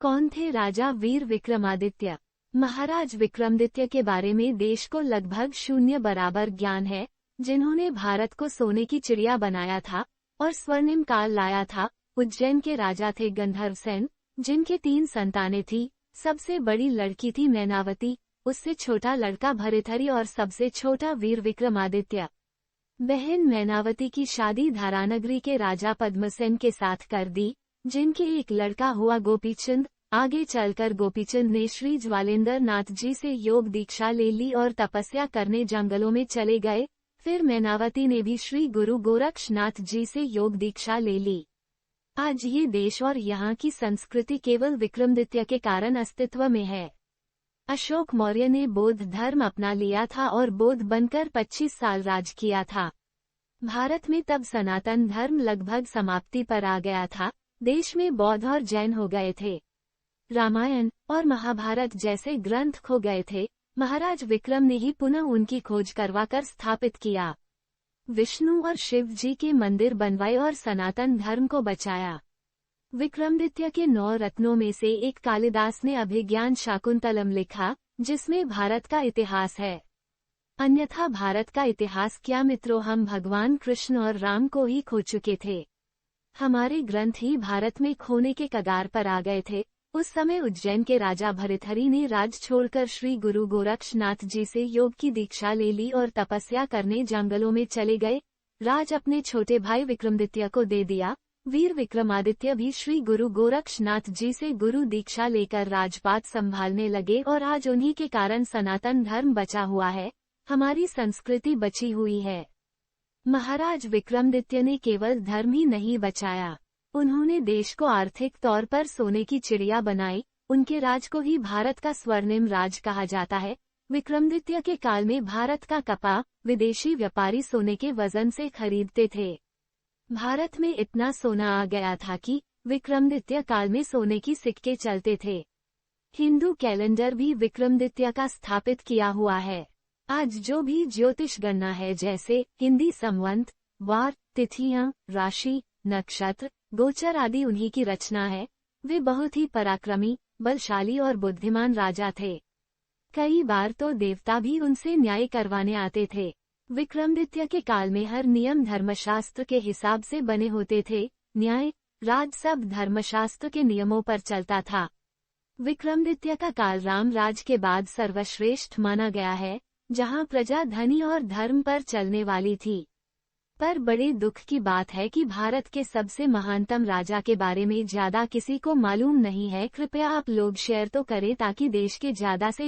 कौन थे राजा वीर विक्रमादित्य? महाराज विक्रमादित्य के बारे में देश को लगभग शून्य बराबर ज्ञान है, जिन्होंने भारत को सोने की चिड़िया बनाया था और स्वर्णिम काल लाया था। उज्जैन के राजा थे गंधर्वसेन, जिनके 3 संतानें थी। सबसे बड़ी लड़की थी मैनावती, उससे छोटा लड़का भर्तृहरि और सबसे छोटा वीर विक्रमादित्य। बहन मैनावती की शादी धारानगरी के राजा पद्मसेन के साथ कर दी, जिनके एक लड़का हुआ गोपीचंद। आगे चलकर गोपीचंद ने श्री ज्वालेंद्र नाथ जी से योग दीक्षा ले ली और तपस्या करने जंगलों में चले गए। फिर मैनावती ने भी श्री गुरु गोरक्षनाथ जी से योग दीक्षा ले ली। आज ये देश और यहाँ की संस्कृति केवल विक्रमादित्य के कारण अस्तित्व में है। अशोक मौर्य ने बौद्ध धर्म अपना लिया था और बौद्ध बनकर 25 साल राज किया था। भारत में तब सनातन धर्म लगभग समाप्ति पर आ गया था। देश में बौद्ध और जैन हो गए थे। रामायण और महाभारत जैसे ग्रंथ खो गए थे। महाराज विक्रम ने ही पुनः उनकी खोज करवाकर स्थापित किया। विष्णु और शिव जी के मंदिर बनवाए और सनातन धर्म को बचाया। विक्रमादित्य के 9 रत्नों में से एक कालिदास ने अभिज्ञान शाकुंतलम लिखा, जिसमें भारत का इतिहास है। अन्यथा भारत का इतिहास क्या मित्रों? हम भगवान कृष्ण और राम को ही खो चुके थे। हमारे ग्रंथ ही भारत में खोने के कगार पर आ गए थे। उस समय उज्जैन के राजा भर्तृहरि ने राज छोड़कर श्री गुरु गोरक्षनाथ जी से योग की दीक्षा ले ली और तपस्या करने जंगलों में चले गए। राज अपने छोटे भाई विक्रमादित्य को दे दिया। वीर विक्रमादित्य भी श्री गुरु गोरक्षनाथ जी से गुरु दीक्षा लेकर राजपाट संभालने लगे और आज उन्हीं के कारण सनातन धर्म बचा हुआ है, हमारी संस्कृति बची हुई है। महाराज विक्रमादित्य ने केवल धर्म ही नहीं बचाया, उन्होंने देश को आर्थिक तौर पर सोने की चिड़िया बनाई। उनके राज को ही भारत का स्वर्णिम राज कहा जाता है। विक्रमादित्य के काल में भारत का कपा विदेशी व्यापारी सोने के वजन से खरीदते थे। भारत में इतना सोना आ गया था कि विक्रमादित्य काल में सोने की सिक्के चलते थे। हिंदू कैलेंडर भी विक्रमादित्य का स्थापित किया हुआ है। आज जो भी ज्योतिष गणना है, जैसे हिंदी संवत, वार, तिथियां, राशि, नक्षत्र, गोचर आदि उन्हीं की रचना है। वे बहुत ही पराक्रमी, बलशाली और बुद्धिमान राजा थे। कई बार तो देवता भी उनसे न्याय करवाने आते थे। विक्रमादित्य के काल में हर नियम धर्मशास्त्र के हिसाब से बने होते थे। न्याय, राज सब धर्मशास्त्र के नियमों पर चलता था। विक्रमादित्य का काल राम राज के बाद सर्वश्रेष्ठ माना गया है, जहां प्रजा धनी और धर्म पर चलने वाली थी। पर बड़े दुख की बात है कि भारत के सबसे महानतम राजा के बारे में ज्यादा किसी को मालूम नहीं है। कृपया आप लोग शेयर तो करें ताकि देश के ज्यादा से